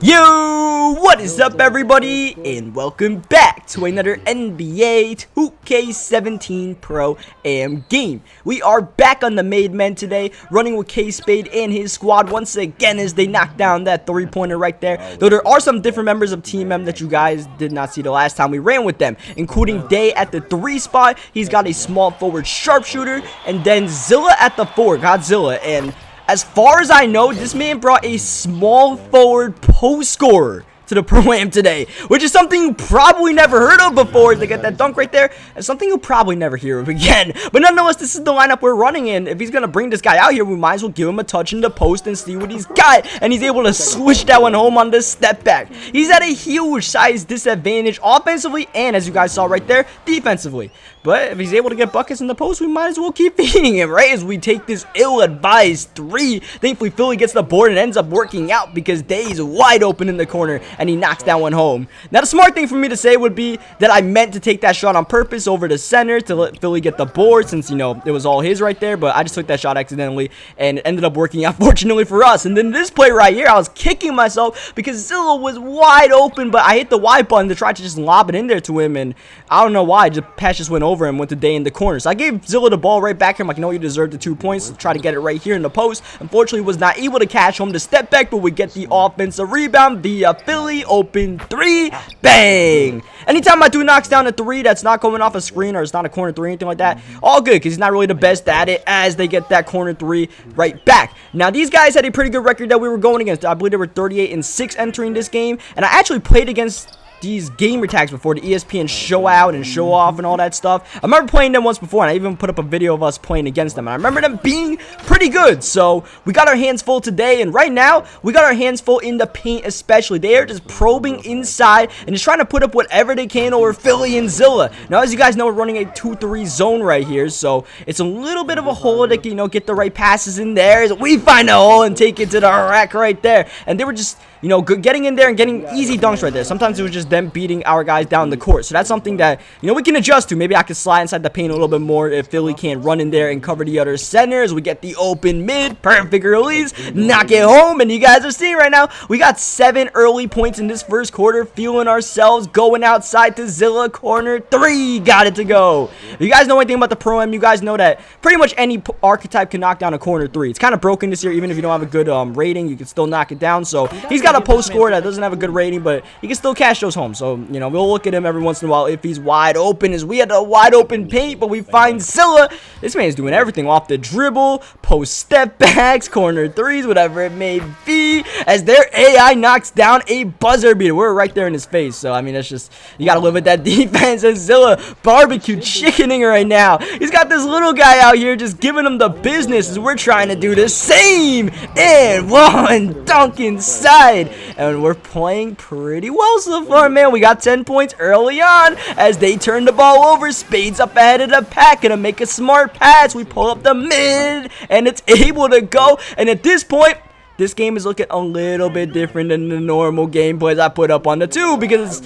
Yo, what is up everybody, and welcome back to another NBA 2K17 Pro Am game. We are back on the Madden today, running with K-Spade and his squad once again as they knock down that three-pointer right there. Though there are some different members of TMM that you guys did not see the last time we ran with them, including Day at the 3 spot. He's got a small forward sharpshooter, and then Zilla at the 4, Godzilla. And as far as I know, this man brought a small forward post scorer to the Pro-Am today, which is something you probably never heard of before. They got that dunk right there, and something you'll probably never hear of again. But nonetheless, this is the lineup we're running in. If he's going to bring this guy out here, we might as well give him a touch in the post and see what he's got. And he's able to swish that one home on the step back. He's at a huge size disadvantage offensively and, as you guys saw right there, defensively. But if he's able to get buckets in the post, we might as well keep feeding him, right? As we take this ill-advised 3. Thankfully, Philly gets the board and ends up working out because Day's wide open in the corner, and he knocks that one home. Now, the smart thing for me to say would be that I meant to take that shot on purpose over the center to let Philly get the board since, you know, it was all his right there. But I just took that shot accidentally, and it ended up working out fortunately for us. And then this play right here, I was kicking myself because Zilla was wide open, but I hit the Y button to try to just lob it in there to him, and I don't know why, the pass just went over him, went to Day in the corner. So I gave Zilla the ball right back here. I'm like, you know, you deserve the 2 points. So try to get it right here in the post. Unfortunately, was not able to catch home the step back, but we get the offensive rebound via Philly. Open 3. Bang! Anytime my dude knocks down a 3 that's not going off a screen or it's not a corner 3 or anything like that, all good because he's not really the best at it as they get that corner 3 right back. Now, these guys had a pretty good record that we were going against. I believe they were 38-6 entering this game, and I actually played against these gamer tags before, the ESPN show out and show off and all that stuff. I remember playing them once before, and I even put up a video of us playing against them, and I remember them being pretty good. So we got our hands full today, and right now we got our hands full in the paint especially. They are just probing inside and just trying to put up whatever they can over Philly and Zilla. Now, as you guys know, we're running a 2-3 zone right here, so it's a little bit of a hole to, you know, get the right passes in there. So we find a hole and take it to the rack right there, and they were just, you know, getting in there and getting easy dunks right there. Sometimes it was just them beating our guys down the court. So that's something that, you know, we can adjust to. Maybe I can slide inside the paint a little bit more if Philly can't run in there and cover the other centers. We get the open mid, perfect release, knock it home, and you guys are seeing right now, we got 7 early points in this first quarter, feeling ourselves, going outside to Zilla, corner 3, got it to go. If you guys know anything about the Pro-Am, you guys know that pretty much any archetype can knock down a corner 3. It's kind of broken this year. Even if you don't have a good rating, you can still knock it down. So he's got a post scorer that doesn't have a good rating, but he can still cash those home. So, you know, we'll look at him every once in a while if he's wide open, as we had a wide open paint, but we find Zilla. This man's doing everything off the dribble, post step backs, corner 3s, whatever it may be, as their AI knocks down a buzzer beater. We're right there in his face. So, I mean, it's just, you got to live with that defense. As Zilla barbecue chickening right now. He's got this little guy out here just giving him the business as we're trying to do the same. And one dunk inside. And we're playing pretty well so far, man. We got 10 points early on as they turn the ball over. Spades up ahead of the pack. Gonna make a smart pass. We pull up the mid, and it's able to go. And at this point, this game is looking a little bit different than the normal gameplays I put up on the 2, because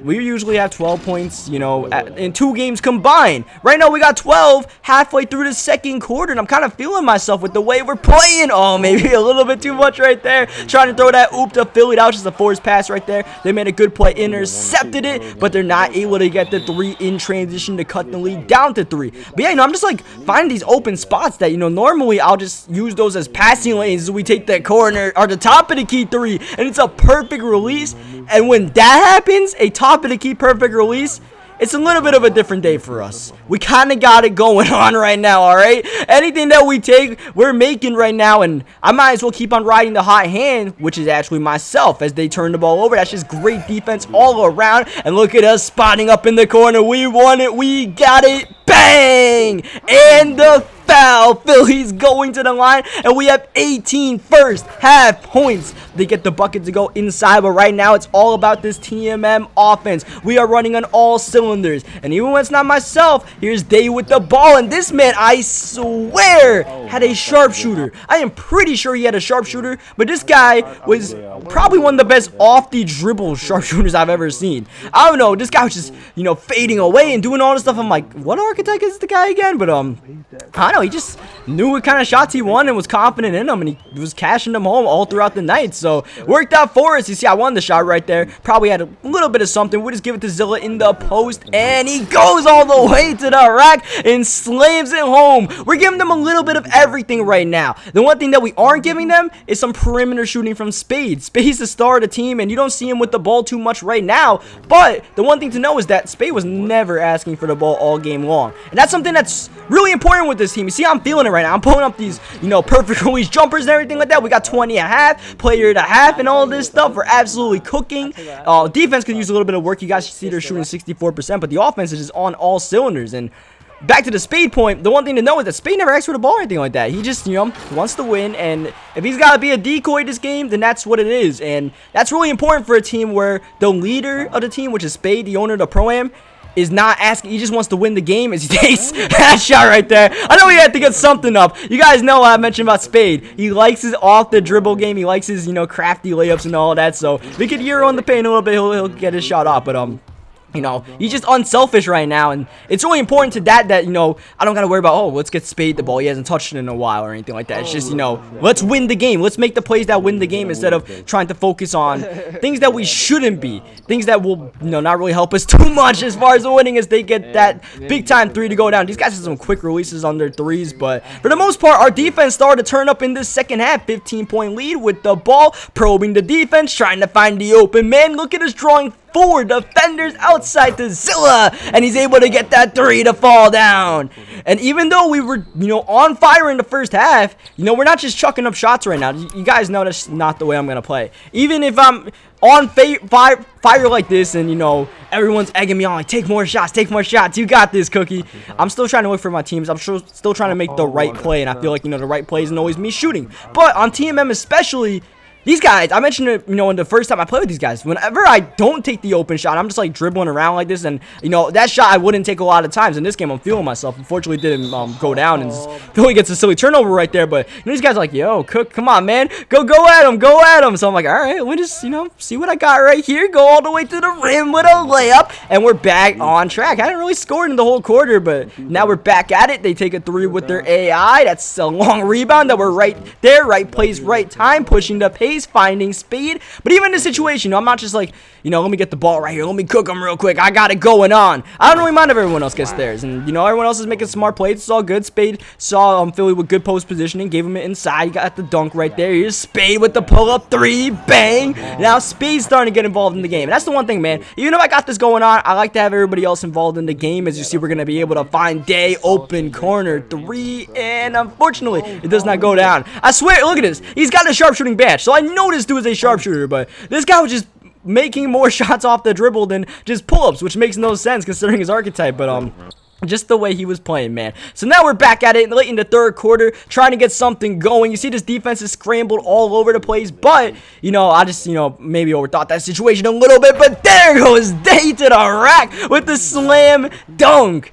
we usually have 12 points, you know, in 2 games combined. Right now, we got 12 halfway through the second quarter, and I'm kind of feeling myself with the way we're playing. Oh, maybe a little bit too much right there. Trying to throw that oop to Philly. That was just a forced pass right there. They made a good play, intercepted it, but they're not able to get the 3 in transition to cut the lead down to 3. But yeah, you know, I'm just like finding these open spots that, you know, normally I'll just use those as passing lanes as we take the corner or the top of the key 3, and it's a perfect release. And when that happens, a top of the key perfect release, it's a little bit of a different day for us. We kind of got it going on right now, all right? Anything that we take, we're making right now, and I might as well keep on riding the hot hand, which is actually myself, as they turn the ball over. That's just great defense all around, and look at us spotting up in the corner. We won it. We got it. Bang! And the foul. Philly's going to the line, and we have 18 first half points. They get the bucket to go inside, but right now it's all about this TMM offense. We are running on all cylinders, and even when it's not myself, here's Day with the ball, and this man, I swear, had a sharpshooter. I am pretty sure he had a sharpshooter, but this guy was probably one of the best off the dribble sharpshooters I've ever seen. I don't know, this guy was just, you know, fading away and doing all this stuff. I'm like, what archetype is the guy again? But I don't know. know, he just knew what kind of shots he won and was confident in them, and he was cashing them home all throughout the night. So worked out for us. You see, I won the shot right there. Probably had a little bit of something. We just give it to Zilla in the post, and he goes all the way to the rack and slams it home. We're giving them a little bit of everything right now. The one thing that we aren't giving them is some perimeter shooting from Spade. Spade's the star of the team, and you don't see him with the ball too much right now. But the one thing to know is that Spade was never asking for the ball all game long, and that's something that's really important with this team. You see, I'm feeling it right now. I'm pulling up these, perfect release jumpers and everything like that. We got 20 a half, player to half, and all this stuff. We're absolutely cooking. Defense could use a little bit of work. You guys see they're shooting 64%, but the offense is just on all cylinders. And back to the Spade point, the one thing to know is that Spade never asks for the ball or anything like that. He just, wants to win, and if he's got to be a decoy this game, then that's what it is. And that's really important for a team where the leader of the team, which is Spade, the owner of the Pro-Am, is not asking. He just wants to win the game as he takes that shot right there. I know he had to get something up. You guys know what I mentioned about Spade. He likes his off the dribble game. He likes his, crafty layups and all that. So if he could Euro on the paint a little bit, he'll get his shot off. But he's just unselfish right now, and it's really important to that I don't gotta worry about, oh, let's get Spade the ball. He hasn't touched it in a while or anything like that. It's just, let's win the game. Let's make the plays that win the game instead of trying to focus on things that we shouldn't be. Things that will, not really help us too much as far as the winning as they get that big time three to go down. These guys have some quick releases on their threes, but for the most part, our defense started to turn up in this second half. 15-point lead with the ball, probing the defense, trying to find the open man. Look at us drawing four defenders outside to Zilla, and he's able to get that three to fall down. And even though we were, on fire in the first half, we're not just chucking up shots right now. You guys know that's not the way I'm gonna play. Even if I'm on fire like this, and everyone's egging me on, like, take more shots, you got this, Cookie. I'm still trying to look for my teams. I'm still trying to make the right play, and I feel like the right play isn't always me shooting. But on TMM especially, these guys, I mentioned it, in the first time I played with these guys, whenever I don't take the open shot, I'm just like dribbling around like this, and that shot I wouldn't take a lot of times. In this game, I'm feeling myself. Unfortunately, it didn't go down, and Philly gets a silly turnover right there. But these guys are like, yo, Cook, come on, man, go at him. So I'm like, all right, let me just see what I got right here. Go all the way to the rim with a layup, and we're back on track. I didn't really score in the whole quarter, but now we're back at it. They take a three with their AI. That's a long rebound that we're right there, right place, right time, pushing the pace, finding speed. But even in this situation, I'm not just like, let me get the ball right here, let me cook them real quick, I got it going on. I don't really mind if everyone else gets theirs, and everyone else is making smart plays. It's all good. Spade saw Philly with good post positioning, gave him it inside. He got the dunk right there. Here's Spade with the pull-up three, bang. Now Spade's starting to get involved in the game, and that's the one thing, man. Even if I got this going on, I like to have everybody else involved in the game. As you see, we're going to be able to find Day open corner three, and unfortunately it does not go down. I swear, look at this, he's got a sharpshooting badge, so I know this dude is a sharpshooter, but this guy was just making more shots off the dribble than just pull-ups, which makes no sense considering his archetype. But just the way he was playing, man. So now we're back at it late in the third quarter, trying to get something going. You see this defense is scrambled all over the place, but I just maybe overthought that situation a little bit. But there goes Day to the rack with the slam dunk.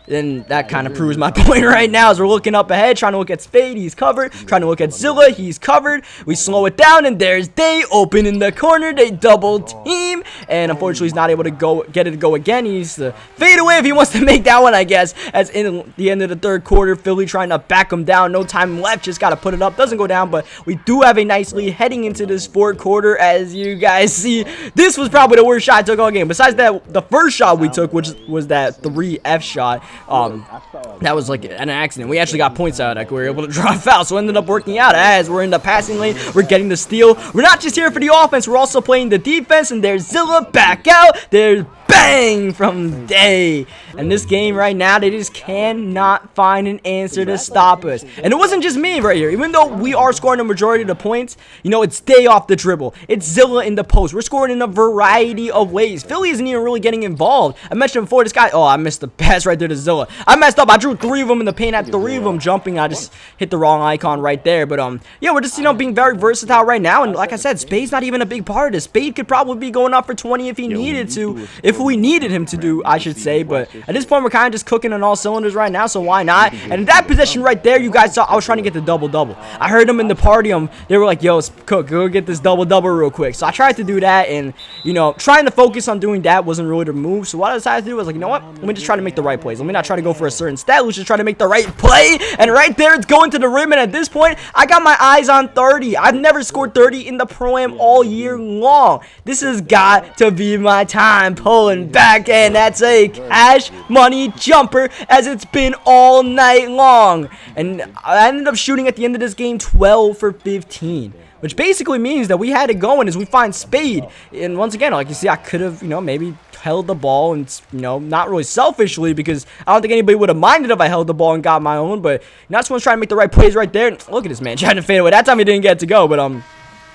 And that kind of proves my point right now as we're looking up ahead, trying to look at Spade, he's covered, trying to look at Zilla, he's covered. We slow it down, and there's Day open in the corner. They double team, and unfortunately he's not able to get it to go again. He needs to fade away if he wants to make that one, I guess. As in the end of the third quarter, Philly trying to back him down, no time left, just got to put it up. Doesn't go down, but we do have a nice lead heading into this fourth quarter. As you guys see, this was probably the worst shot I took all game. Besides that, the first shot we took, which was that 3F shot, that was like an accident. We actually got points out of that. We were able to draw a foul, so it ended up working out. As we're in the passing lane, we're getting the steal. We're not just here for the offense, we're also playing the defense. And there's Zilla back out. There's bang from Day. And this game right now, they just cannot find an answer to stop us. And it wasn't just me right here. Even though we are scoring the majority of the points, it's Day off the dribble, it's Zilla in the post. We're scoring in a variety of ways. Philly isn't even really getting involved. I mentioned before, this guy, oh, I missed the pass right there to Zilla. I messed up. I drew three of them in the paint, had three of them jumping. I just hit the wrong icon right there. But yeah, we're just being very versatile right now. And like I said, Spade's not even a big part of this. Spade could probably be going up for 20 if he needed to, if if we needed him to do, I should say. But at this point, we're kind of just cooking on all cylinders right now, so why not? And in that position right there, you guys saw I was trying to get the double-double. I heard them in the party. They were like, yo, Cook, go get this double-double real quick. So I tried to do that, and, you know, trying to focus on doing that wasn't really the move. So what I decided to do was like, you know what? Let me just try to make the right plays. Let me not try to go for a certain stat. Let's just try to make the right play. And right there, it's going to the rim. And at this point, I got my eyes on 30. I've never scored 30 in the Pro-Am all year long. This has got to be my time. Pulling back, and that's a cash money jumper, as it's been all night long. And I ended up shooting at the end of this game 12 for 15. Which basically means that we had it going as we find Spade. And once again, like you see, I could have, you know, maybe held the ball and, you know, not really selfishly, because I don't think anybody would have minded if I held the ball and got my own. But, you know, I just want to try to make the right plays right there. And look at this man trying to fade away. That time he didn't get to go, but,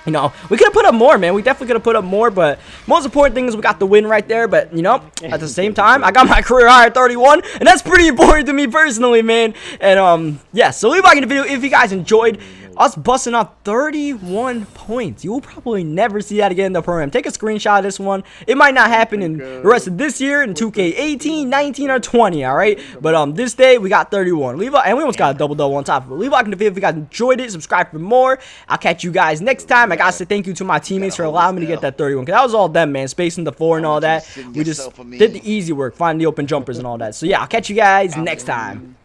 you know, we could have put up more, man. We definitely could have put up more, but most important thing is we got the win right there. But, you know, at the same time, I got my career high at 31, and that's pretty important to me personally, man. And, yeah, so leave a like in the video if you guys enjoyed us busting off 31 points. You will probably never see that again in the program. Take a screenshot of this one. It might not happen in the rest of this year in 2K18, 19, or 20, all right? But this day, we got 31. Leave a, and we almost got a double-double on top of it. Leave a like in the video if you guys enjoyed it. Subscribe for more. I'll catch you guys next time. I gotta say thank you to my teammates for allowing me to get that 31, because that was all them, man. Spacing the 4 and all that. We just did the easy work, finding the open jumpers and all that. So, yeah, I'll catch you guys next time.